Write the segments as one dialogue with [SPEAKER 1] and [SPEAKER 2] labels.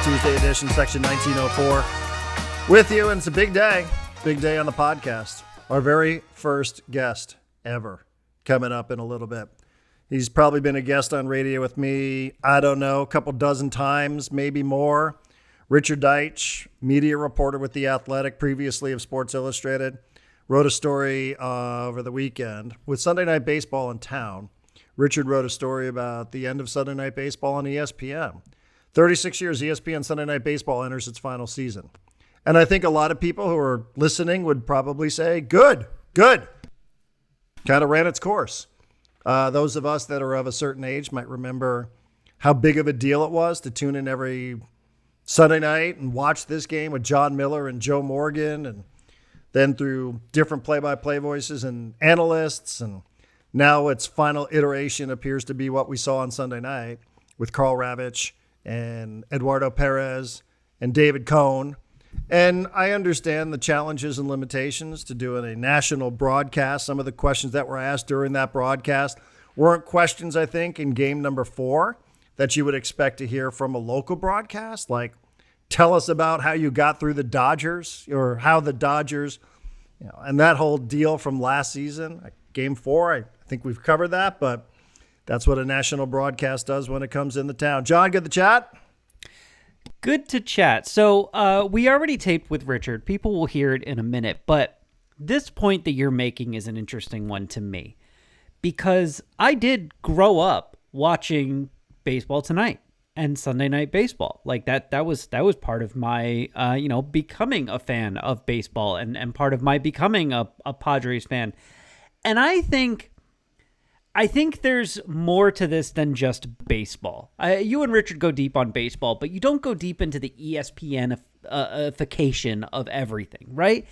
[SPEAKER 1] Tuesday edition, section 1904, with you, and it's a big day on the podcast. Our very first guest ever coming up in a little bit. He's probably been a guest on radio with me, I don't know, a couple dozen times, maybe more. Richard Deitsch, media reporter with The Athletic, previously of Sports Illustrated, wrote a story over the weekend with Sunday Night Baseball in town. Richard wrote a story about the end of Sunday Night Baseball on ESPN. 36 years, ESPN Sunday Night Baseball enters its final season. And I think a lot of people who are listening would probably say, good. Kind of ran its course. Those of us that are of a certain age might remember how big of a deal it was to tune in every Sunday night and watch this game with John Miller and Joe Morgan, and then through different play-by-play voices and analysts. And now its final iteration appears to be what we saw on Sunday night with Carl Ravitch and Eduardo Perez and David Cohn. And I understand the challenges and limitations to doing a national broadcast. Some of the questions that were asked during that broadcast weren't questions, I think, in game number 4 that you would expect to hear from a local broadcast. Like, tell us about how you got through the Dodgers, or how the Dodgers, and that whole deal from last season. Game 4, I think we've covered that, but that's what a national broadcast does when it comes in the town. John, good to chat?
[SPEAKER 2] Good to chat. So we already taped with Richard. People will hear it in a minute, but this point that you're making is an interesting one to me, because I did grow up watching Baseball Tonight and Sunday Night Baseball. Like that was part of my becoming a fan of baseball, and part of my becoming a Padres fan. And I think there's more to this than just baseball. You and Richard go deep on baseball, but you don't go deep into the ESPN-ification of everything, right?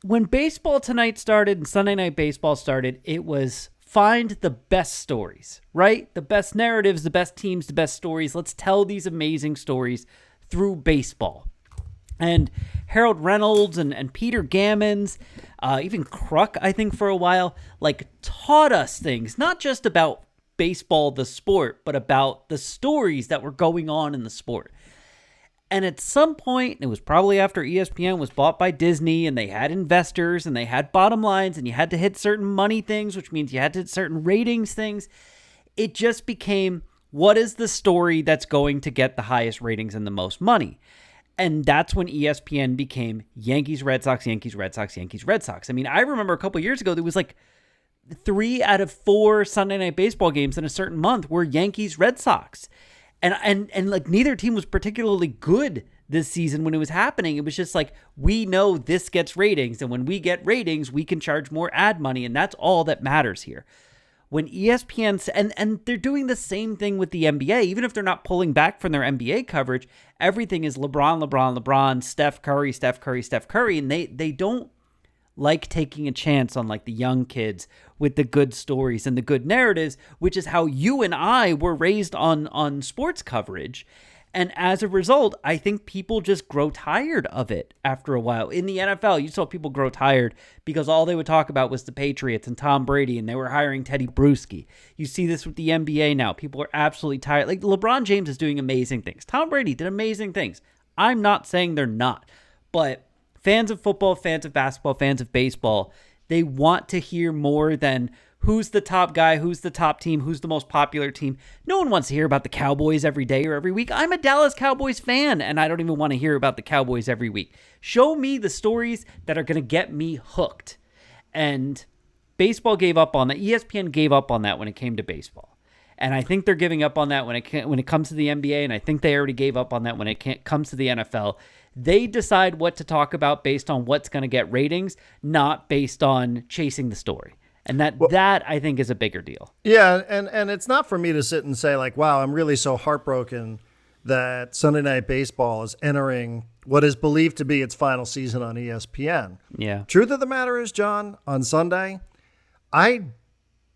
[SPEAKER 2] When Baseball Tonight started and Sunday Night Baseball started, it was find the best stories, right? The best narratives, the best teams, the best stories. Let's tell these amazing stories through baseball. And Harold Reynolds and Peter Gammons, even Kruk, I think for a while, taught us things, not just about baseball, the sport, but about the stories that were going on in the sport. And at some point, it was probably after ESPN was bought by Disney, and they had investors and they had bottom lines, and you had to hit certain money things, which means you had to hit certain ratings things. It just became, what is the story that's going to get the highest ratings and the most money? And that's when ESPN became Yankees, Red Sox, Yankees, Red Sox, Yankees, Red Sox. I mean, I remember a couple years ago, there was 3 out of 4 Sunday Night Baseball games in a certain month were Yankees, Red Sox. And neither team was particularly good this season when it was happening. It was just we know this gets ratings, and when we get ratings, we can charge more ad money, and that's all that matters here. When ESPN, and they're doing the same thing with the NBA, even if they're not pulling back from their NBA coverage, everything is LeBron, Steph Curry, and they don't like taking a chance on the young kids with the good stories and the good narratives, which is how you and I were raised on sports coverage. And as a result, I think people just grow tired of it after a while. In the NFL, you saw people grow tired because all they would talk about was the Patriots and Tom Brady, and they were hiring Teddy Bruschi. You see this with the NBA now. People are absolutely tired. LeBron James is doing amazing things. Tom Brady did amazing things. I'm not saying they're not. But fans of football, fans of basketball, fans of baseball, they want to hear more than who's the top guy, who's the top team, who's the most popular team. No one wants to hear about the Cowboys every day or every week. I'm a Dallas Cowboys fan, and I don't even want to hear about the Cowboys every week. Show me the stories that are going to get me hooked. And baseball gave up on that. ESPN gave up on that when it came to baseball. And I think they're giving up on that when it comes to the NBA, and I think they already gave up on that when it comes to the NFL. They decide what to talk about based on what's going to get ratings, not based on chasing the story. And that I think is a bigger deal.
[SPEAKER 1] Yeah, and it's not for me to sit and say wow, I'm really so heartbroken that Sunday Night Baseball is entering what is believed to be its final season on ESPN.
[SPEAKER 2] Yeah.
[SPEAKER 1] Truth of the matter is, John, on Sunday, I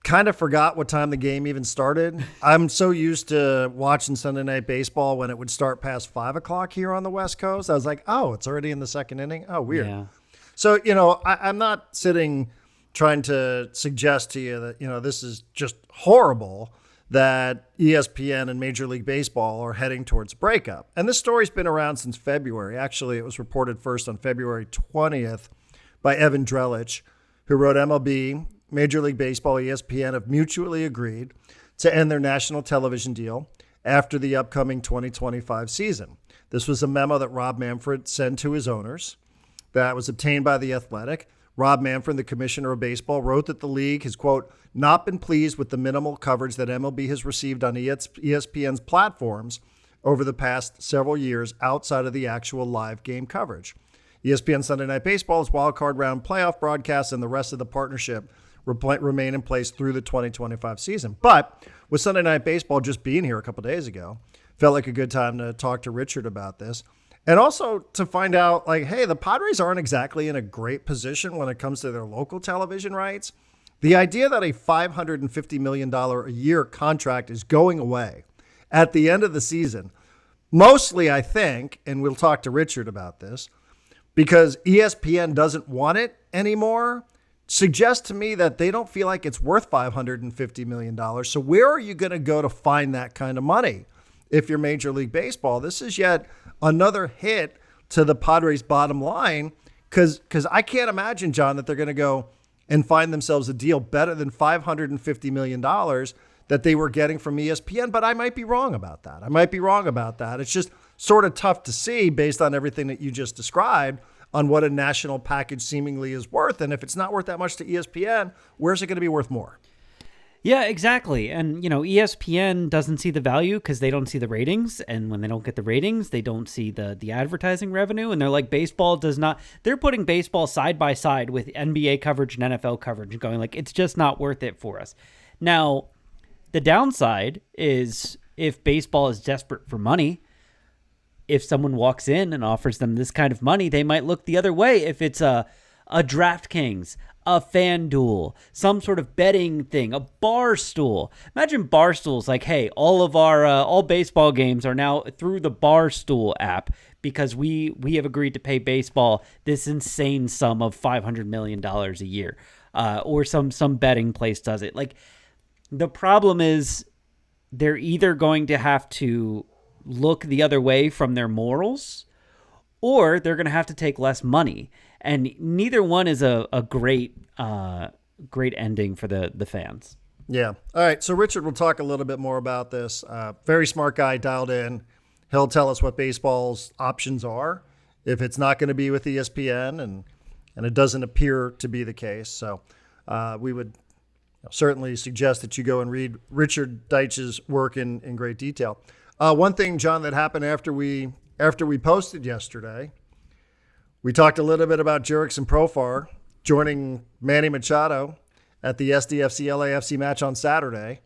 [SPEAKER 1] kind of forgot what time the game even started. I'm so used to watching Sunday Night Baseball when it would start past 5 o'clock here on the West Coast. I was like, oh, it's already in the second inning? Oh, weird. Yeah. So, I'm not sitting trying to suggest to you that, this is just horrible that ESPN and Major League Baseball are heading towards a breakup. And this story's been around since February. Actually, it was reported first on February 20th by Evan Drellich, who wrote MLB, Major League Baseball, ESPN have mutually agreed to end their national television deal after the upcoming 2025 season. This was a memo that Rob Manfred sent to his owners that was obtained by The Athletic. Rob Manfred, the commissioner of baseball, wrote that the league has, quote, not been pleased with the minimal coverage that MLB has received on ESPN's platforms over the past several years outside of the actual live game coverage. ESPN Sunday Night Baseball's wildcard round playoff broadcasts and the rest of the partnership remain in place through the 2025 season. But with Sunday Night Baseball just being here a couple days ago, felt like a good time to talk to Richard about this. And also to find out, like, hey, the Padres aren't exactly in a great position when it comes to their local television rights. The idea that a $550 million a year contract is going away at the end of the season, mostly, I think, and we'll talk to Richard about this, because ESPN doesn't want it anymore, suggests to me that they don't feel like it's worth $550 million. So where are you going to go to find that kind of money if you're Major League Baseball? This is yet another hit to the Padres' bottom line, because I can't imagine, John, that they're going to go and find themselves a deal better than $550 million that they were getting from ESPN. But I might be wrong about that. It's just sort of tough to see based on everything that you just described on what a national package seemingly is worth. And if it's not worth that much to ESPN, where's it going to be worth more?
[SPEAKER 2] Yeah, exactly. And, ESPN doesn't see the value because they don't see the ratings. And when they don't get the ratings, they don't see the advertising revenue. And they're like, baseball does not, they're putting baseball side by side with NBA coverage and NFL coverage and going like, it's just not worth it for us. Now, the downside is if baseball is desperate for money, if someone walks in and offers them this kind of money, they might look the other way. If it's a DraftKings, a FanDuel, some sort of betting thing, a Barstool. Imagine Barstool's like, hey, all of our all baseball games are now through the Barstool app because we have agreed to pay baseball this insane sum of $500 million a year, or some betting place does it. Like, the problem is they're either going to have to look the other way from their morals, or they're going to have to take less money. And neither one is a great ending for the fans.
[SPEAKER 1] Yeah. All right. So Richard will talk a little bit more about this. Very smart guy, dialed in. He'll tell us what baseball's options are if it's not going to be with ESPN, and it doesn't appear to be the case. So we would certainly suggest that you go and read Richard Deitsch's work in great detail. One thing, John, that happened after we posted yesterday, we talked a little bit about Jurickson Profar joining Manny Machado at the SDFC LAFC match on Saturday.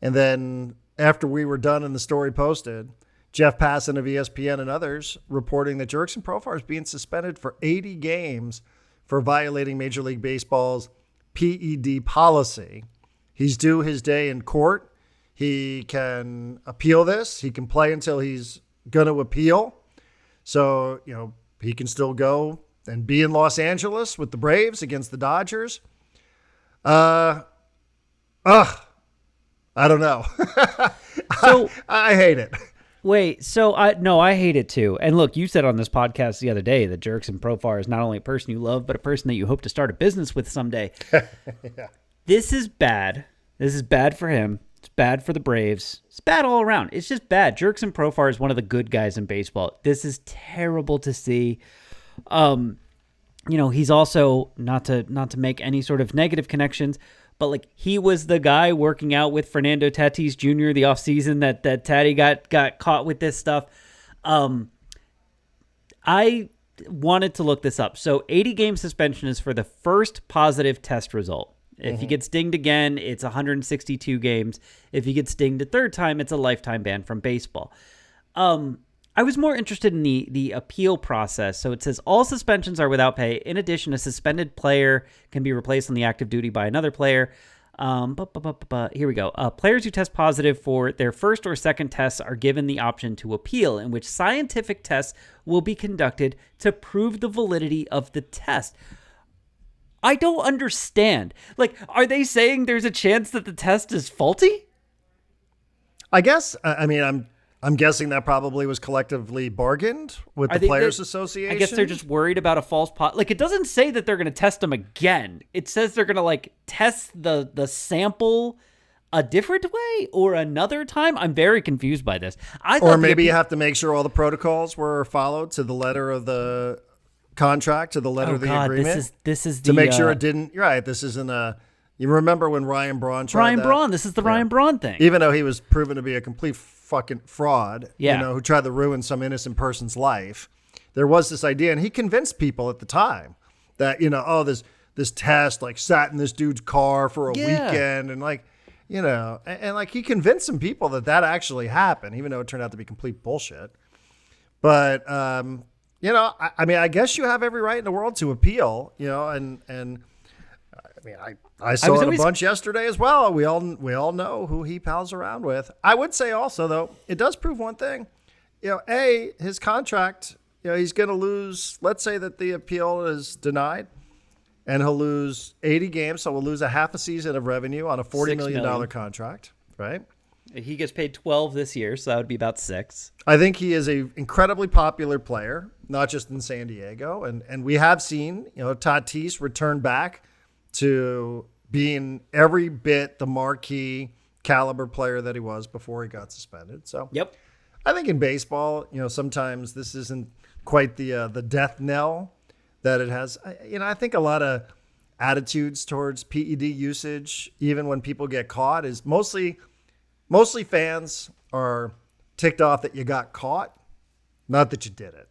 [SPEAKER 1] And then after we were done and the story posted, Jeff Passan of ESPN and others reporting that Jurickson Profar is being suspended for 80 games for violating Major League Baseball's PED policy. He's due his day in court. He can appeal this. He can play until he's going to appeal. So, he can still go and be in Los Angeles with the Braves against the Dodgers. I don't know. So I hate it.
[SPEAKER 2] Wait, so I hate it too. And look, you said on this podcast the other day that Jurickson Profar is not only a person you love, but a person that you hope to start a business with someday. Yeah. This is bad. This is bad for him. It's bad for the Braves. It's bad all around. It's just bad. Jurickson Profar is one of the good guys in baseball. This is terrible to see. He's also not to make any sort of negative connections, but like he was the guy working out with Fernando Tatis Jr. the offseason that Tatty got caught with this stuff. I wanted to look this up. So 80-game suspension is for the first positive test result. If he gets dinged again, it's 162 games. If he gets dinged a third time, it's a lifetime ban from baseball. I was more interested in the appeal process. So it says all suspensions are without pay. In addition, a suspended player can be replaced on the active duty by another player. Here we go. Players who test positive for their first or second tests are given the option to appeal, in which scientific tests will be conducted to prove the validity of the test. I don't understand. Like, are they saying there's a chance that the test is faulty?
[SPEAKER 1] I guess. I mean, I'm guessing that probably was collectively bargained with the Players Association.
[SPEAKER 2] I guess they're just worried about a false pot. Like, it doesn't say that they're going to test them again. It says they're going to like test the sample a different way or another time. I'm very confused by this.
[SPEAKER 1] Or maybe you have to make sure all the protocols were followed to the letter of the contract, to the letter of the agreement.
[SPEAKER 2] This is
[SPEAKER 1] to make sure it didn't. You're right. This isn't a. You remember when Ryan Braun tried that?
[SPEAKER 2] This is the Ryan Braun thing.
[SPEAKER 1] Even though he was proven to be a complete fucking fraud,
[SPEAKER 2] yeah.
[SPEAKER 1] Who tried to ruin some innocent person's life. There was this idea, and he convinced people at the time that, this test like sat in this dude's car for a weekend and like, and like he convinced some people that actually happened, even though it turned out to be complete bullshit. But, I mean, I guess you have every right in the world to appeal, and I mean, I saw it a bunch yesterday as well. We all know who he pals around with. I would say also, though, it does prove one thing. His contract, he's going to lose. Let's say that the appeal is denied, and he'll lose 80 games. So we'll lose a half a season of revenue on a $40 million contract, right?
[SPEAKER 2] He gets paid 12 this year, so that would be about 6.
[SPEAKER 1] I think he is an incredibly popular player, not just in San Diego. And we have seen, Tatis return back to being every bit the marquee caliber player that he was before he got suspended. So
[SPEAKER 2] yep.
[SPEAKER 1] I think in baseball, sometimes this isn't quite the death knell that it has. I think a lot of attitudes towards PED usage, even when people get caught, is mostly fans are ticked off that you got caught, not that you did it,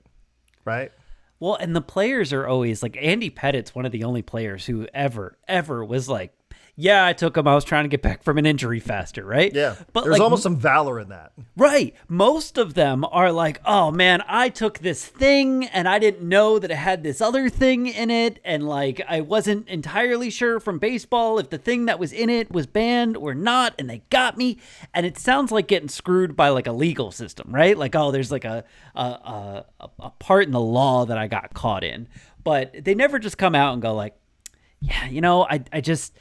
[SPEAKER 1] right?
[SPEAKER 2] Well, and the players are always like Andy Pettit's one of the only players who ever was like, yeah, I took him. I was trying to get back from an injury faster, right?
[SPEAKER 1] Yeah.
[SPEAKER 2] But
[SPEAKER 1] there's almost some valor in that.
[SPEAKER 2] Right. Most of them are like, oh, man, I took this thing and I didn't know that it had this other thing in it. And like, I wasn't entirely sure from baseball if the thing that was in it was banned or not. And they got me. And it sounds like getting screwed by like a legal system, right? Like, oh, there's like a part in the law that I got caught in. But they never just come out and go like, yeah, I just...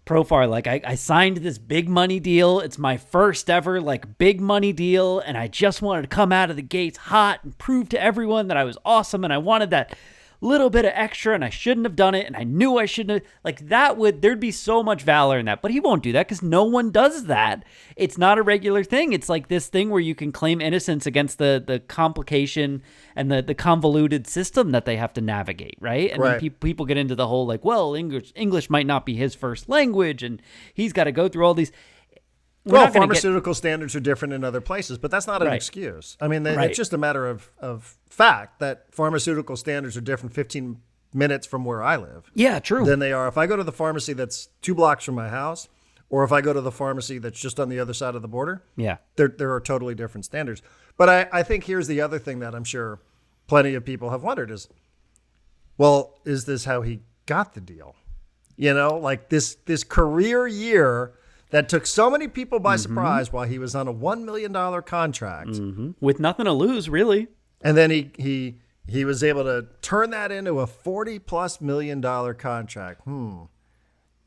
[SPEAKER 2] Profar, like I signed this big money deal. It's my first ever like big money deal. And I just wanted to come out of the gates hot and prove to everyone that I was awesome. And I wanted that little bit of extra and I shouldn't have done it. And I knew I shouldn't have, like there'd be so much valor in that, but he won't do that because no one does that. It's not a regular thing. It's like this thing where you can claim innocence against the complication and the convoluted system that they have to navigate. Right. And then people get into the whole like, well, English might not be his first language and he's got to go through all these.
[SPEAKER 1] Well, pharmaceutical standards are different in other places, but that's not an excuse. I mean, it's just a matter of fact that pharmaceutical standards are different 15 minutes from where I live.
[SPEAKER 2] Yeah, true.
[SPEAKER 1] Than they are if I go to the pharmacy that's 2 blocks from my house or if I go to the pharmacy that's just on the other side of the border.
[SPEAKER 2] Yeah.
[SPEAKER 1] There are totally different standards. But I think here's the other thing that I'm sure plenty of people have wondered is, well, is this how he got the deal? Like this career year that took so many people by surprise while he was on a $1 million contract.
[SPEAKER 2] With nothing to lose, really.
[SPEAKER 1] And then he was able to turn that into a $40+ million contract.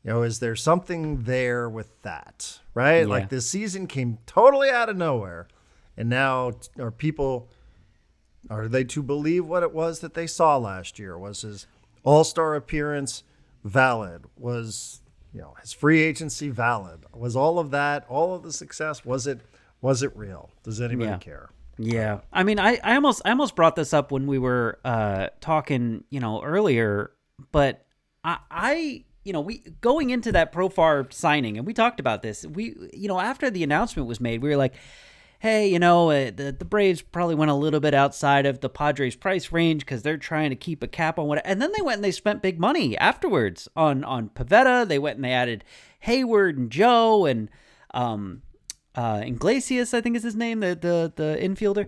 [SPEAKER 1] Is there something there with that, right?
[SPEAKER 2] Yeah.
[SPEAKER 1] Like this season came totally out of nowhere. And now are they to believe what it was that they saw last year? Was his all-star appearance valid? Was his free agency valid? Was all of that, all of the success, was it real? Does anybody care?
[SPEAKER 2] Yeah. I mean, I almost brought this up when we were talking, earlier, but I we going into that Profar signing, and we talked about this. We, after the announcement was made, we were like, hey, the Braves probably went a little bit outside of the Padres price range because they're trying to keep a cap on what. And then they went and they spent big money afterwards on Pivetta. They went and they added Hayward and Joe and Iglesias, I think is his name, the infielder.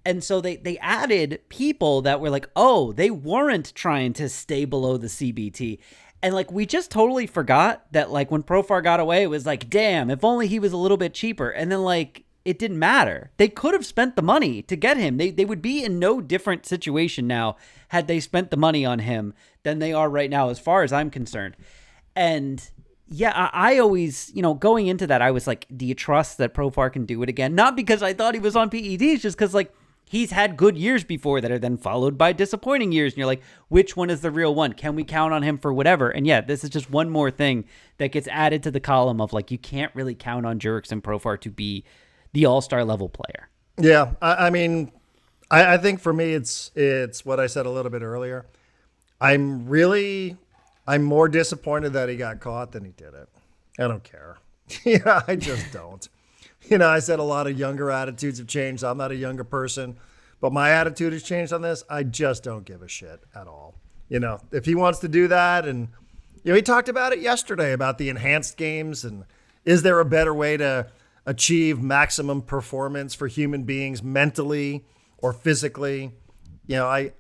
[SPEAKER 2] And so they added people that were like, oh, they weren't trying to stay below the CBT. And like, we just totally forgot that like when Profar got away, it was like, damn, if only he was a little bit cheaper. And then like, it didn't matter. They could have spent the money to get him. They would be in no different situation now had they spent the money on him than they are right now, as far as I'm concerned. And, Yeah, I always, going into that, I was like, do you trust that Profar can do it again? Not because I thought he was on PEDs, just because, like, he's had good years before that are then followed by disappointing years. And you're like, which one is the real one? Can we count on him for whatever? And yeah, this is just one more thing that gets added to the column of, like, you can't really count on Jurickson Profar to be the all-star level player.
[SPEAKER 1] Yeah, I mean, I think for me, it's what I said a little bit earlier. I'm more disappointed that he got caught than he did it. I don't care. I just don't. I said a lot of younger attitudes have changed. I'm not a younger person, but my attitude has changed on this. I just don't give a shit at all. If he wants to do that, and he talked about it yesterday about the enhanced games, and is there a better way to achieve maximum performance for human beings mentally or physically? I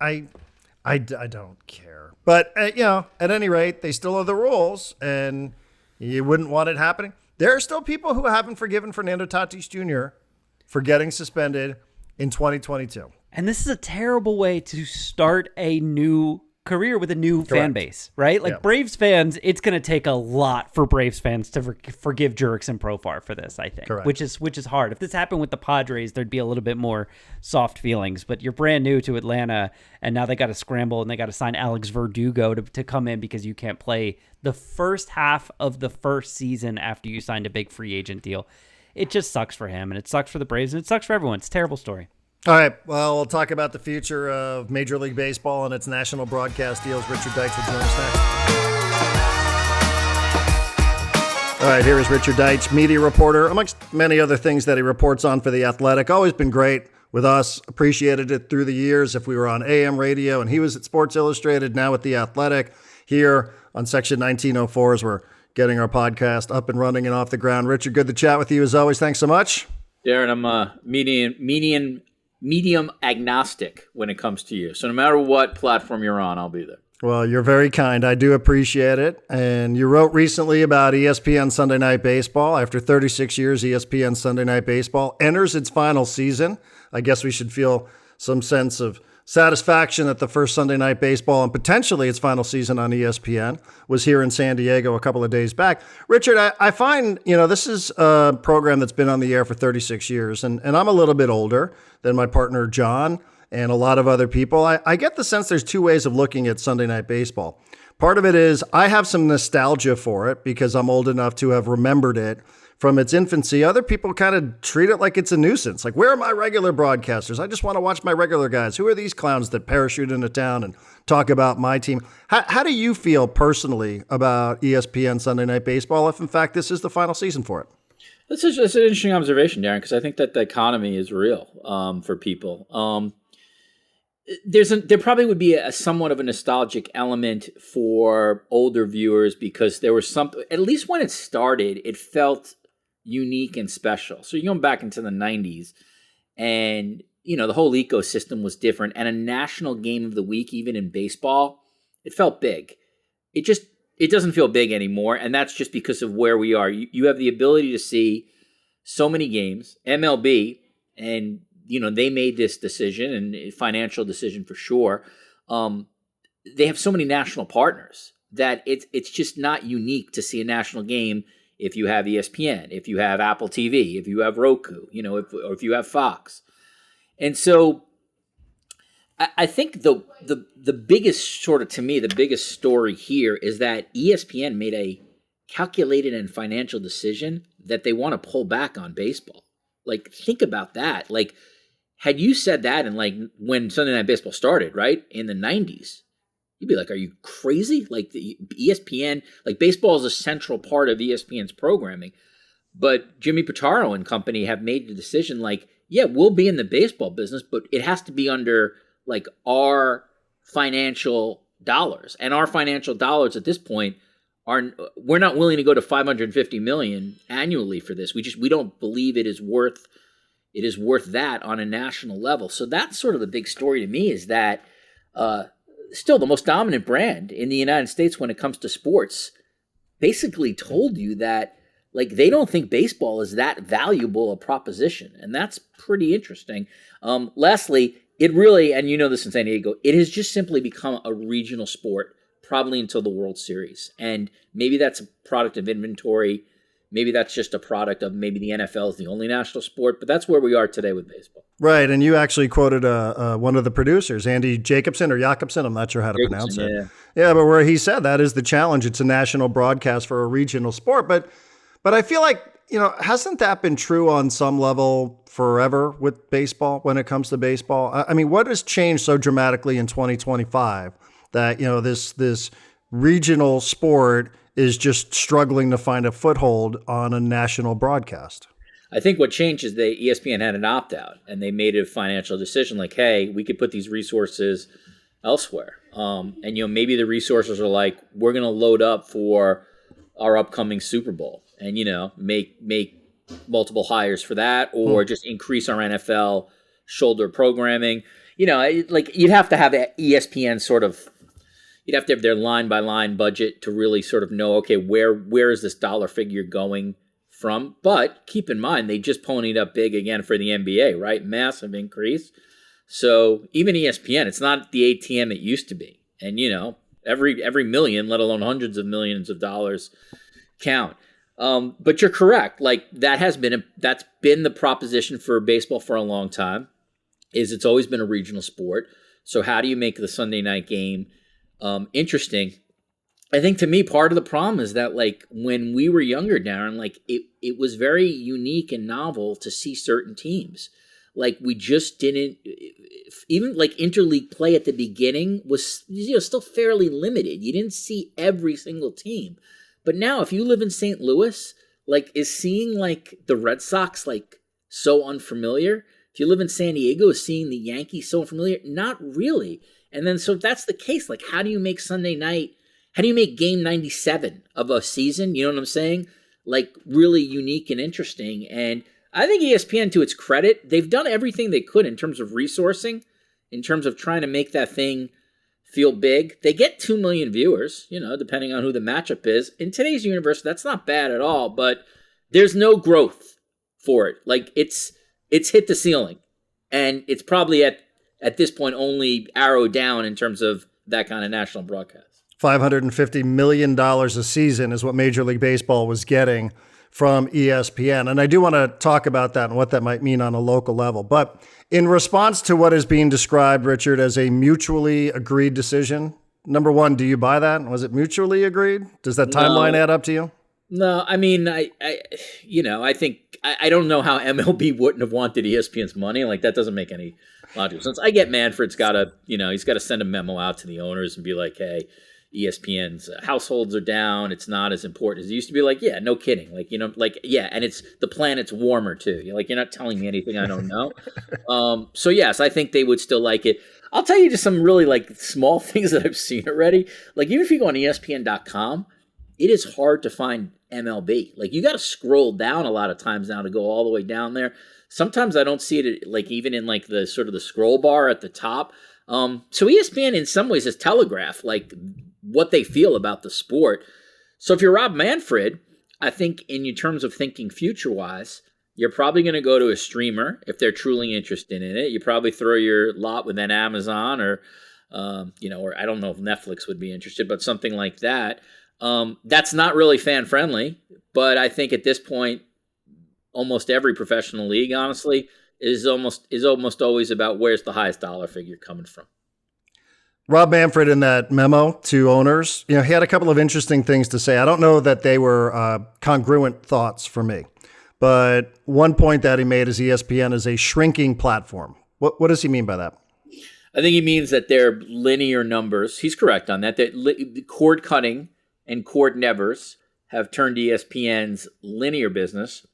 [SPEAKER 1] don't care. But, at any rate, they still are the rules, and you wouldn't want it happening. There are still people who haven't forgiven Fernando Tatis Jr. for getting suspended in 2022.
[SPEAKER 2] And this is a terrible way to start a new career with a new fan base, right? Like Braves fans, it's going to take a lot for Braves fans to forgive Jurickson Profar for this, I think.
[SPEAKER 1] Correct.
[SPEAKER 2] Which is hard. If this happened with the Padres, there'd be a little bit more soft feelings, but you're brand new to Atlanta, and now they got to scramble and they got to sign Alex Verdugo to come in because you can't play the first half of the first season after you signed a big free agent deal. It just sucks for him, and it sucks for the Braves, and it sucks for everyone. It's a terrible story.
[SPEAKER 1] All right, well, we'll talk about the future of Major League Baseball and its national broadcast deals. Richard Deitsch will join us next. All right, here is Richard Deitsch, media reporter, amongst many other things that he reports on for The Athletic. Always been great with us, appreciated it through the years. If we were on AM radio and he was at Sports Illustrated, now at The Athletic, here on Section 1904 as we're getting our podcast up and running and off the ground. Richard, good to chat with you as always. Thanks so much.
[SPEAKER 3] Darren, I'm medium agnostic when it comes to you. So no matter what platform you're on, I'll be there.
[SPEAKER 1] Well, you're very kind. I do appreciate it. And you wrote recently about ESPN Sunday Night Baseball. After 36 years, ESPN Sunday Night Baseball enters its final season. I guess we should feel some sense of satisfaction that the first Sunday Night Baseball and potentially its final season on ESPN was here in San Diego a couple of days back. Richard, I find, this is a program that's been on the air for 36 years, and I'm a little bit older than my partner, John, and a lot of other people. I get the sense there's two ways of looking at Sunday Night Baseball. Part of it is I have some nostalgia for it because I'm old enough to have remembered it from its infancy. Other people kind of treat it like it's a nuisance. Like, where are my regular broadcasters? I just want to watch my regular guys. Who are these clowns that parachute into town and talk about my team? How do you feel personally about ESPN Sunday Night Baseball if, in fact, this is the final season for it?
[SPEAKER 3] That's an interesting observation, Darren, because I think that the economy is real for people. There probably would be a somewhat of a nostalgic element for older viewers because there was something, at least when it started, it felt unique and special. So you're going back into the 90s and, the whole ecosystem was different, and a national game of the week, even in baseball, it felt big. It doesn't feel big anymore. And that's just because of where we are. You have the ability to see so many games, MLB, and, they made this decision, and a financial decision for sure. They have so many national partners that it's just not unique to see a national game if you have ESPN, if you have Apple TV, if you have Roku, if you have Fox. And so I think the biggest to me, the biggest story here is that ESPN made a calculated and financial decision that they want to pull back on baseball. Like, think about that. Like, had you said that and when Sunday Night Baseball started, right, in the 90s, you'd be like, are you crazy? Like, the ESPN, baseball is a central part of ESPN's programming. But Jimmy Pitaro and company have made the decision, we'll be in the baseball business, but it has to be under, our financial dollars. And our financial dollars at this point we're not willing to go to $550 million annually for this. We don't believe it is worth that on a national level. So that's sort of the big story to me, is that still the most dominant brand in the United States when it comes to sports basically told you that they don't think baseball is that valuable a proposition. And that's pretty interesting. Lastly, it really, and this in San Diego, it has just simply become a regional sport probably until the World Series. And maybe that's a product of inventory. Maybe that's just a product of maybe the NFL is the only national sport, but that's where we are today with baseball.
[SPEAKER 1] Right, and you actually quoted one of the producers, Andy Jacobson or Jacobson, I'm not sure how to pronounce it. Yeah, but where he said that is the challenge. It's a national broadcast for a regional sport. But I feel like, hasn't that been true on some level forever with baseball when it comes to baseball? I mean, what has changed so dramatically in 2025 that, this regional sport is just struggling to find a foothold on a national broadcast?
[SPEAKER 3] I think what changed is ESPN had an opt-out, and they made a financial decision like, hey, we could put these resources elsewhere. And, maybe the resources are like, we're going to load up for our upcoming Super Bowl and, make multiple hires for that, or just increase our NFL shoulder programming. You'd have to have ESPN you'd have to have their line-by-line budget to really sort of know, okay, where is this dollar figure going from? But keep in mind, they just ponied up big again for the NBA, right? Massive increase. So even ESPN, it's not the ATM it used to be. And, every million, let alone hundreds of millions of dollars count. But you're correct. Like that's been the proposition for baseball for a long time, is it's always been a regional sport. So how do you make the Sunday night game interesting? I think to me, part of the problem is that like when we were younger, Darren, like it was very unique and novel to see certain teams. Like we just didn't, even like interleague play at the beginning was still fairly limited. You didn't see every single team. But now if you live in St. Louis, like is seeing like the Red Sox like so unfamiliar? If you live in San Diego, is seeing the Yankees so unfamiliar? Not really. And then so if that's the case, like how do you make Sunday night, how do you make game 97 of a season, you know what I'm saying, like really unique and interesting? And I think ESPN, to its credit, they've done everything they could in terms of resourcing, in terms of trying to make that thing feel big. They get 2 million viewers, depending on who the matchup is. In today's universe, that's not bad at all, but there's no growth for it. Like it's hit the ceiling, and it's probably at this point only arrowed down in terms of that kind of national broadcast.
[SPEAKER 1] $550 million a season is what Major League Baseball was getting from ESPN. And I do want to talk about that and what that might mean on a local level. But in response to what is being described, Richard, as a mutually agreed decision, number one, do you buy that? Was it mutually agreed? Does that timeline add up to you?
[SPEAKER 3] No, I mean, I think I don't know how MLB wouldn't have wanted ESPN's money. Like that doesn't make any logical sense. I get Manfred's got to, he's got to send a memo out to the owners and be like, hey, ESPN's households are down. It's not as important as it used to be. Like, yeah, no kidding. Like, yeah. And it's the planet's warmer too. You're not telling me anything I don't know. So yes, I think they would still like it. I'll tell you just some really like small things that I've seen already. Like even if you go on ESPN.com, it is hard to find MLB. Like you got to scroll down a lot of times now to go all the way down there. Sometimes I don't see it like even in like the sort of the scroll bar at the top. So ESPN in some ways has telegraphed like what they feel about the sport. So if you're Rob Manfred, I think in terms of thinking future-wise, you're probably going to go to a streamer if they're truly interested in it. You probably throw your lot with an Amazon or I don't know if Netflix would be interested, but something like that. That's not really fan-friendly, but I think at this point, almost every professional league, honestly, is almost always about where's the highest dollar figure coming from.
[SPEAKER 1] Rob Manfred in that memo to owners, he had a couple of interesting things to say. I don't know that they were congruent thoughts for me, but one point that he made is ESPN is a shrinking platform. What does he mean by that?
[SPEAKER 3] I think he means that they're linear numbers. He's correct on that. That cord cutting and cord nevers have turned ESPN's linear business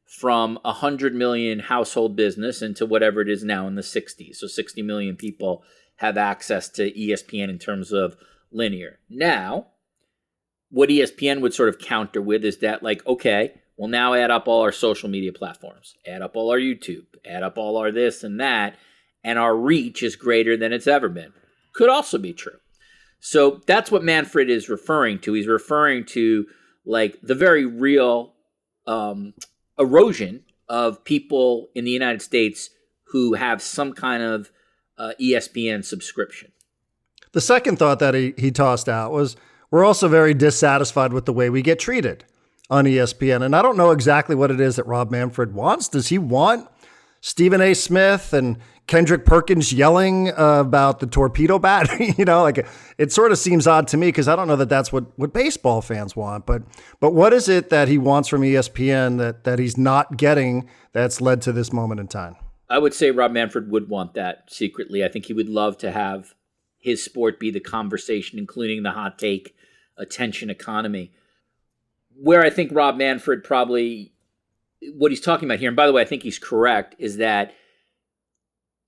[SPEAKER 3] from 100 million household business into whatever it is now in the 60s. So 60 million people have access to ESPN in terms of linear. Now, what ESPN would sort of counter with is that like, okay, well now add up all our social media platforms, add up all our YouTube, add up all our this and that, and our reach is greater than it's ever been. Could also be true. So that's what Manfred is referring to. He's referring to like the very real erosion of people in the United States who have some kind of ESPN subscription.
[SPEAKER 1] The second thought that he tossed out was, we're also very dissatisfied with the way we get treated on ESPN. And I don't know exactly what it is that Rob Manfred wants. Does he want Stephen A. Smith and Kendrick Perkins yelling about the torpedo bat? It sort of seems odd to me, because I don't know that that's what baseball fans want. But what is it that he wants from ESPN that he's not getting that's led to this moment in time?
[SPEAKER 3] I would say Rob Manfred would want that secretly. I think he would love to have his sport be the conversation, including the hot take, attention economy. Where I think Rob Manfred probably, what he's talking about here, and by the way, I think he's correct, is that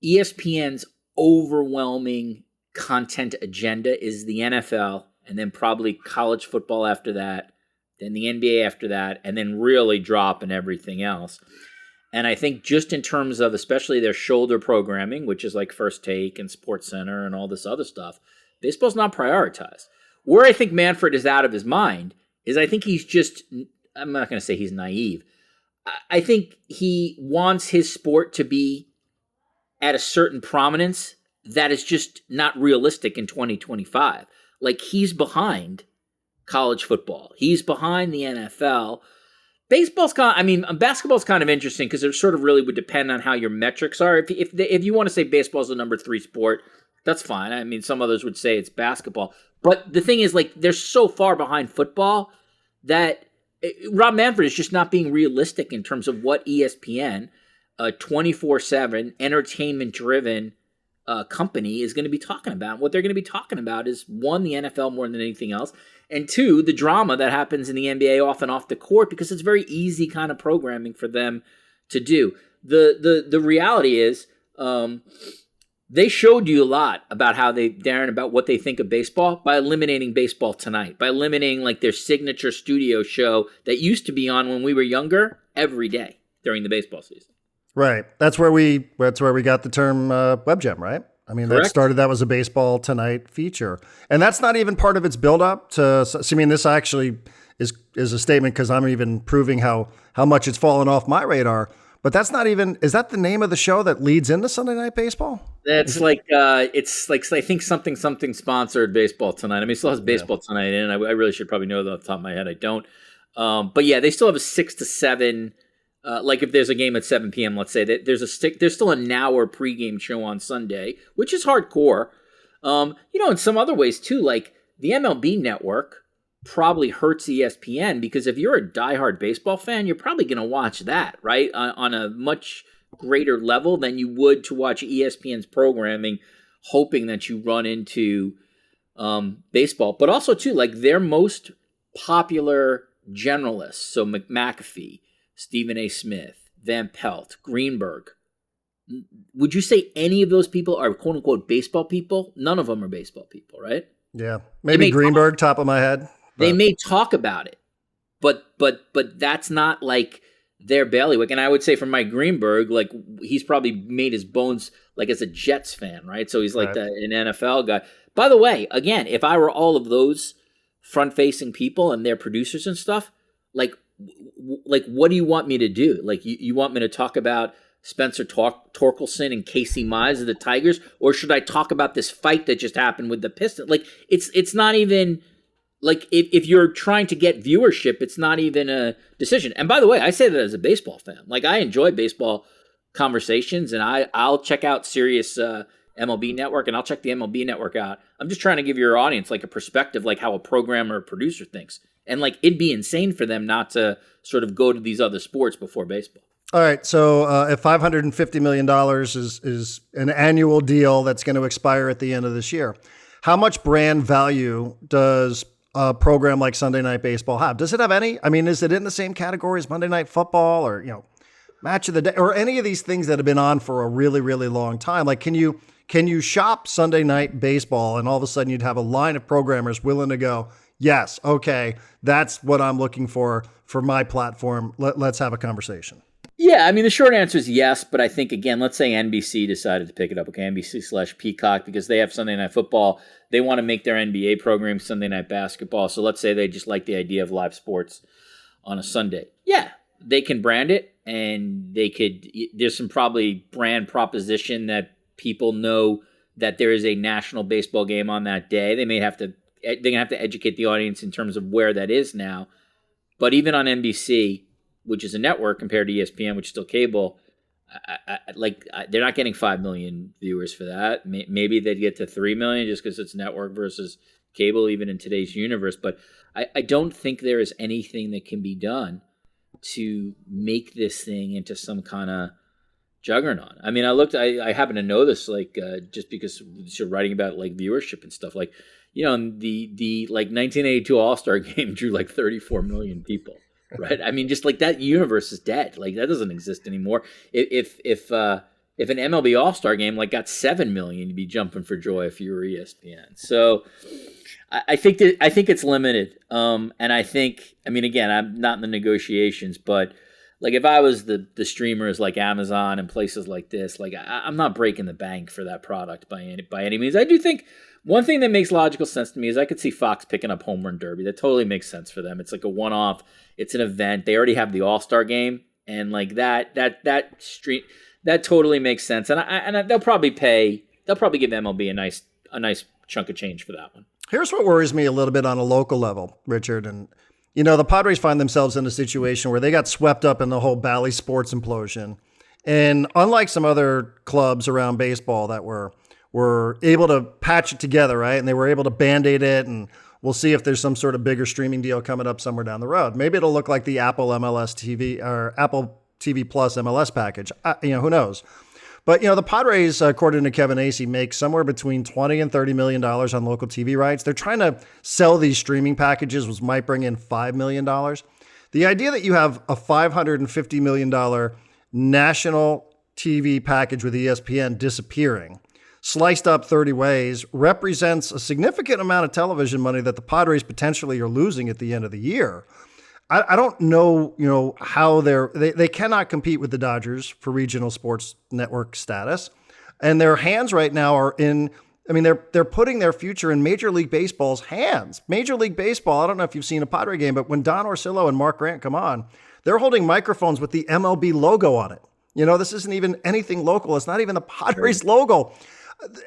[SPEAKER 3] ESPN's overwhelming content agenda is the NFL, and then probably college football after that, then the NBA after that, and then really dropping everything else. And I think just in terms of especially their shoulder programming, which is like First Take and SportsCenter and all this other stuff, baseball's not prioritized. Where I think Manfred is out of his mind is I think he's just, I'm not going to say he's naive. I think he wants his sport to be at a certain prominence that is just not realistic in 2025. Like, he's behind college football. He's behind the NFL. Basketball's kind of interesting because it sort of really would depend on how your metrics are. If you want to say baseball's the number 3 sport, that's fine. I mean, some others would say it's basketball. But the thing is, like, they're so far behind football that Rob Manfred is just not being realistic in terms of what ESPN, a 24/7 entertainment-driven company, is going to be talking about. What they're going to be talking about is, one, the NFL more than anything else, and two, the drama that happens in the NBA off and off the court, because it's very easy kind of programming for them to do. The reality is, they showed you a lot about Darren, about what they think of baseball by eliminating Baseball Tonight, by eliminating like their signature studio show that used to be on when we were younger every day during the baseball season.
[SPEAKER 1] Right. That's where we got the term web gem, right? I mean,
[SPEAKER 3] Correct.
[SPEAKER 1] that was a Baseball Tonight feature. And that's not even part of its buildup to, I mean, this actually is a statement because I'm even proving how much it's fallen off my radar. But that's not even, is that the name of the show that leads into Sunday Night Baseball?
[SPEAKER 3] It's like I think something sponsored Baseball Tonight. I mean, it still has Baseball Tonight in it. I really should probably know that off the top of my head. I don't. But yeah, they still have a 6 to 7. Like if there's a game at 7 p.m., let's say, that there's still an hour pregame show on Sunday, which is hardcore. In some other ways too, like the MLB network probably hurts ESPN, because if you're a diehard baseball fan, you're probably going to watch that, right? On a much greater level than you would to watch ESPN's programming, hoping that you run into baseball. But also too, like their most popular generalists, so McAfee, Stephen A. Smith, Van Pelt, Greenberg. Would you say any of those people are quote unquote baseball people? None of them are baseball people, right?
[SPEAKER 1] Yeah. Maybe Greenberg, top of my head. But
[SPEAKER 3] they may talk about it, but that's not like their bailiwick. And I would say for Mike Greenberg, like he's probably made his bones like as a Jets fan, right? So he's like an NFL guy. By the way, again, if I were all of those front-facing people and their producers and stuff, like what do you want me to do? Like you want me to talk about Spencer Torkelson and Casey Mize of the Tigers, or should I talk about this fight that just happened with the Pistons? Like it's not even like if you're trying to get viewership, it's not even a decision. And by the way, I say that as a baseball fan. Like I enjoy baseball conversations, and I'll check out Sirius MLB Network, and I'll check the MLB Network out. I'm just trying to give your audience like a perspective, like how a programmer or producer thinks. And like it'd be insane for them not to sort of go to these other sports before baseball.
[SPEAKER 1] All right. So if $550 million is an annual deal that's going to expire at the end of this year, how much brand value does a program like Sunday Night Baseball have? Does it have any? I mean, is it in the same category as Monday Night Football or, Match of the Day or any of these things that have been on for a really, really long time? Like, can you shop Sunday Night Baseball and all of a sudden you'd have a line of programmers willing to go, yes, okay, that's what I'm looking for my platform. Let's have a conversation.
[SPEAKER 3] Yeah, I mean, the short answer is yes, but I think, again, let's say NBC decided to pick it up, okay, NBC/Peacock, because they have Sunday Night Football. They want to make their NBA program Sunday Night Basketball. So let's say they just like the idea of live sports on a Sunday. Yeah, they can brand it, and there's some probably brand proposition that people know that there is a national baseball game on that day. They're gonna have to educate the audience in terms of where that is now. But even on NBC, which is a network compared to ESPN, which is still cable, they're not getting 5 million viewers for that. Maybe they'd get to 3 million just because it's network versus cable, even in today's universe. But I don't think there is anything that can be done to make this thing into some kind of juggernaut. I mean, I happen to know this, just because you're writing about like viewership and stuff. Like, the 1982 All-Star game drew like 34 million people, right? I mean, just like that universe is dead. Like that doesn't exist anymore. If an MLB All-Star game like got 7 million, you'd be jumping for joy if you were ESPN. So I think it's limited. And I think, I mean, again, I'm not in the negotiations, but like if I was the streamers like Amazon and places like this, like I'm not breaking the bank for that product by any means. I do think one thing that makes logical sense to me is I could see Fox picking up Home Run Derby. That totally makes sense for them. It's like a one-off. It's an event. They already have the All-Star game, and like that totally makes sense. And they'll probably give MLB a nice chunk of change for that one.
[SPEAKER 1] Here's what worries me a little bit on a local level, Richard. And, the Padres find themselves in a situation where they got swept up in the whole Bally Sports implosion. And unlike some other clubs around baseball that were able to patch it together, right? And they were able to Band-Aid it, and we'll see if there's some sort of bigger streaming deal coming up somewhere down the road. Maybe it'll look like the Apple MLS TV or Apple TV Plus MLS package. Who knows? But, the Padres, according to Kevin Acee, make somewhere between $20 and $30 million on local TV rights. They're trying to sell these streaming packages, which might bring in $5 million. The idea that you have a $550 million national TV package with ESPN disappearing, sliced up 30 ways, represents a significant amount of television money that the Padres potentially are losing at the end of the year. I don't know, how they cannot compete with the Dodgers for regional sports network status. And their hands right now are they're putting their future in Major League Baseball's hands. Major League Baseball, I don't know if you've seen a Padre game, but when Don Orsillo and Mark Grant come on, they're holding microphones with the MLB logo on it. This isn't even anything local. It's not even the Padres logo.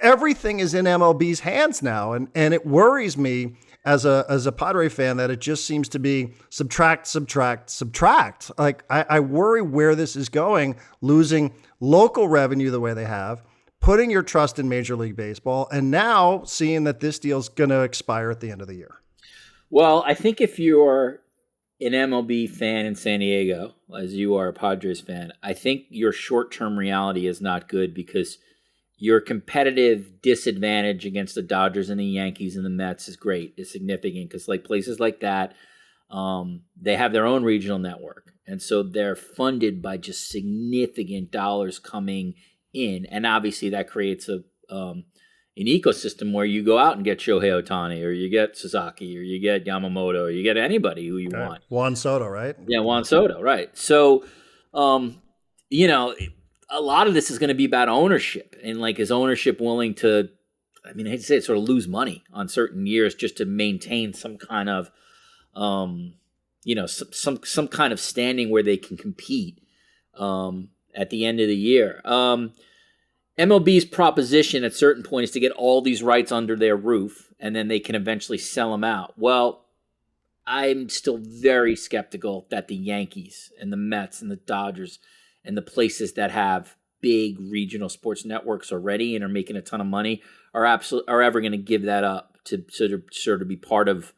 [SPEAKER 1] Everything is in MLB's hands now. And it worries me as a Padre fan that it just seems to be subtract. Like I worry where this is going, losing local revenue the way they have, putting your trust in Major League Baseball, and now seeing that this deal's going to expire at the end of the year.
[SPEAKER 3] Well, I think if you're an MLB fan in San Diego, as you are a Padres fan, I think your short-term reality is not good because your competitive disadvantage against the Dodgers and the Yankees and the Mets is great. It's significant because like places like that, they have their own regional network. And so they're funded by just significant dollars coming in. And obviously that creates an ecosystem where you go out and get Shohei Ohtani, or you get Sasaki, or you get Yamamoto, or you get anybody who you want.
[SPEAKER 1] Juan Soto, right?
[SPEAKER 3] Yeah, Juan Soto, right. So, a lot of this is going to be about ownership, and like, is ownership willing to, I hate to say it, sort of lose money on certain years just to maintain some kind of, some kind of standing where they can compete at the end of the year. MLB's proposition at certain point is to get all these rights under their roof, and then they can eventually sell them out. Well, I'm still very skeptical that the Yankees and the Mets and the Dodgers and the places that have big regional sports networks already and are making a ton of money are ever going to give that up to sort of be part of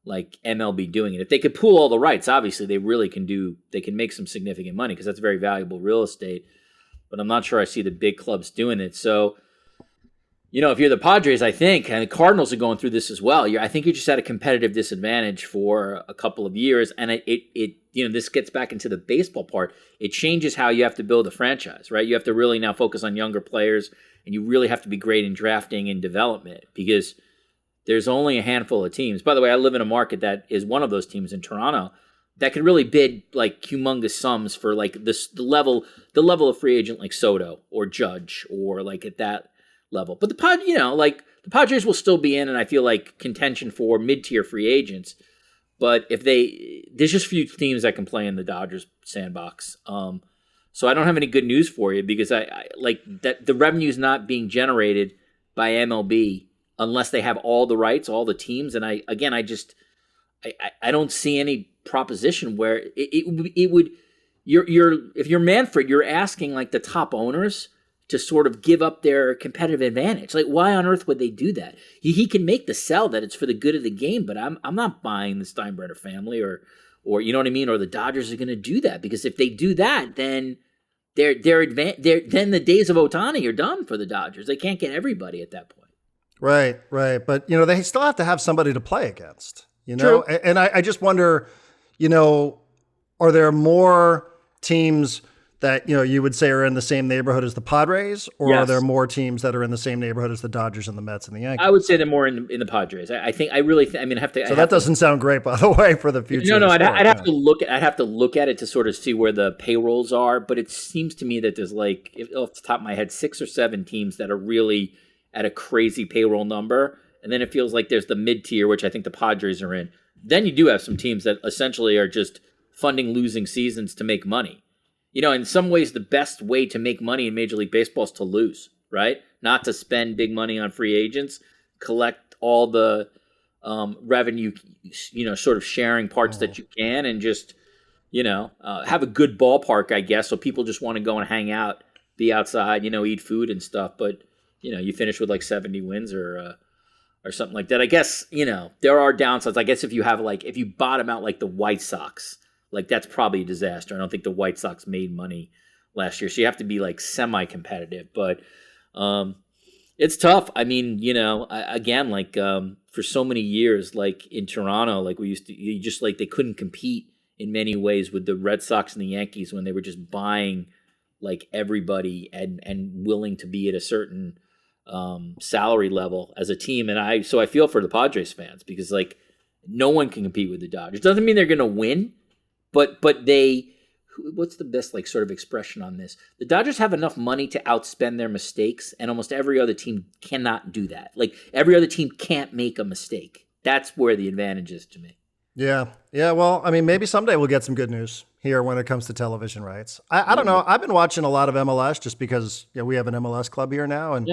[SPEAKER 3] like MLB doing it. If they could pool all the rights, obviously they can make some significant money because that's very valuable real estate. But I'm not sure I see the big clubs doing it. So, if you're the Padres, I think, and the Cardinals are going through this as well, I think you're just at a competitive disadvantage for a couple of years. And this gets back into the baseball part. It changes how you have to build a franchise, right? You have to really now focus on younger players, and you really have to be great in drafting and development because there's only a handful of teams. By the way, I live in a market that is one of those teams in Toronto that could really bid like humongous sums for like the level of free agent like Soto or Judge or like at that level. But the Padres will still be in, and I feel like contention for mid-tier free agents. But there's just few teams that can play in the Dodgers sandbox. So I don't have any good news for you because I like that the revenue is not being generated by MLB unless they have all the rights, all the teams. And I don't see any proposition where it would. If you're Manfred, you're asking like the top owners to sort of give up their competitive advantage. Like, why on earth would they do that? He can make the sell that it's for the good of the game, but I'm not buying the Steinbrenner family or you know what I mean, or the Dodgers are going to do that, because if they do that, then then the days of Ohtani are done for the Dodgers. They can't get everybody at that point.
[SPEAKER 1] Right. But they still have to have somebody to play against. True. And I just wonder, are there more teams that you would say are in the same neighborhood as the Padres, or
[SPEAKER 3] Yes.
[SPEAKER 1] are there more teams that are in the same neighborhood as the Dodgers and the Mets and the Yankees?
[SPEAKER 3] I would say they're more in the Padres. I have to.
[SPEAKER 1] So that doesn't sound great, by the way, for the future.
[SPEAKER 3] No, I'd have to look. I'd have to look at it to sort of see where the payrolls are. But it seems to me that there's off the top of my head, 6 or 7 teams that are really at a crazy payroll number, and then it feels like there's the mid tier, which I think the Padres are in. Then you do have some teams that essentially are just funding losing seasons to make money. In some ways, the best way to make money in Major League Baseball is to lose, right? Not to spend big money on free agents, collect all the revenue, sort of sharing parts that you can, and just, have a good ballpark, I guess, so people just want to go and hang out, be outside, eat food and stuff. But, you finish with like 70 wins or something like that. I guess, there are downsides. I guess if you bottom out like the White Sox, like that's probably a disaster. I don't think the White Sox made money last year. So you have to be like semi-competitive, but it's tough. I mean, again, like for so many years, like in Toronto, like they couldn't compete in many ways with the Red Sox and the Yankees when they were just buying like everybody and willing to be at a certain salary level as a team. And so I feel for the Padres fans, because like no one can compete with the Dodgers. Doesn't mean they're going to win. But what's the best like sort of expression on this? The Dodgers have enough money to outspend their mistakes, and almost every other team cannot do that. Like every other team can't make a mistake. That's where the advantage is to me.
[SPEAKER 1] Yeah. Well, I mean, maybe someday we'll get some good news here when it comes to television rights. I don't know. I've been watching a lot of MLS just because we have an MLS club here now, and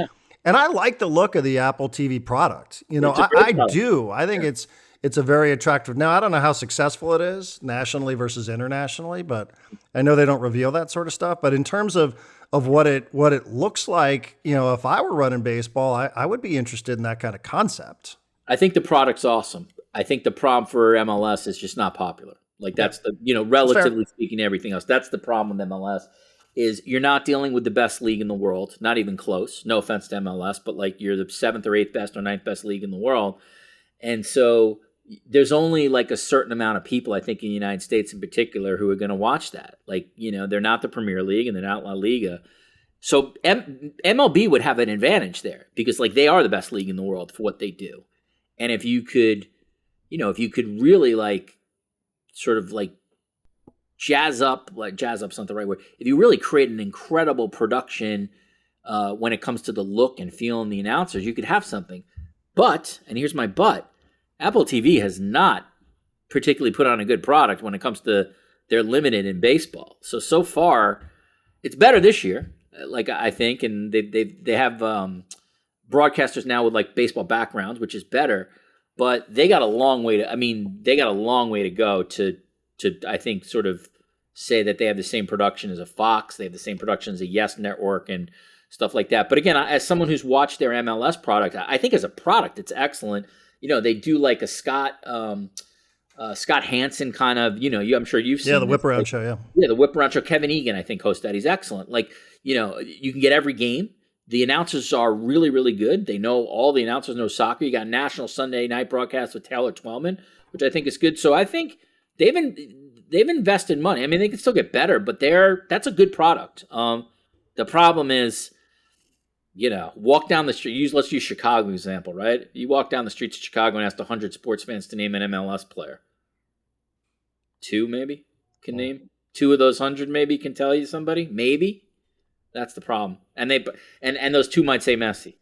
[SPEAKER 1] I like the look of the Apple TV product. I do. I think it's a very attractive. Now, I don't know how successful it is nationally versus internationally, but I know they don't reveal that sort of stuff. But in terms of what it looks like, if I were running baseball, I would be interested in that kind of concept.
[SPEAKER 3] I think the product's awesome. I think the problem for MLS is just not popular. Like that's relatively speaking to everything else, that's the problem with MLS, is you're not dealing with the best league in the world, not even close. No offense to MLS, but like you're the 7th or 8th best or 9th best league in the world. And so there's only like a certain amount of people, I think in the United States in particular, who are going to watch that. Like, they're not the Premier League and they're not La Liga. So MLB would have an advantage there because like they are the best league in the world for what they do. And if you could really like sort of like jazz up's not the right word. If you really create an incredible production when it comes to the look and feel and the announcers, you could have something. But, and here's my but, Apple TV has not particularly put on a good product when it comes to their limited in baseball. So far, it's better this year, like I think, and they have broadcasters now with like baseball backgrounds, which is better. But they got a long way to go to I think sort of say that they have the same production as a Fox, they have the same production as a Yes Network and stuff like that. But again, as someone who's watched their MLS product, I think as a product, it's excellent. They do like a Scott Hansen kind of, I'm sure you've seen
[SPEAKER 1] the Whip Around show,
[SPEAKER 3] Yeah, the Whip Around show. Kevin Egan, I think, hosts that. He's excellent. Like, you can get every game. The announcers are really, really good. All the announcers know soccer. You got national Sunday night broadcast with Taylor Twellman, which I think is good. So I think they've invested money. I mean, they can still get better, but that's a good product. The problem is, walk down the street. Let's use Chicago example, right? You walk down the streets of Chicago and ask 100 sports fans to name an MLS player. 2 maybe can name. 2 of those 100 maybe can tell you somebody. Maybe. That's the problem. And those 2 might say Messi.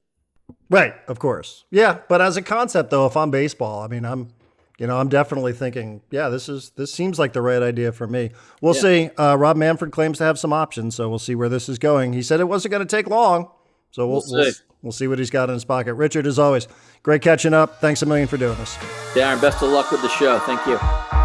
[SPEAKER 1] Right, of course. Yeah, but as a concept though, if I'm baseball, I mean, I'm definitely thinking, this seems like the right idea for me. We'll see. Rob Manfred claims to have some options, so we'll see where this is going. He said it wasn't going to take long. So we'll see what he's got in his pocket. Richard, as always, great catching up. Thanks a million for doing this.
[SPEAKER 3] Darren, best of luck with the show. Thank you.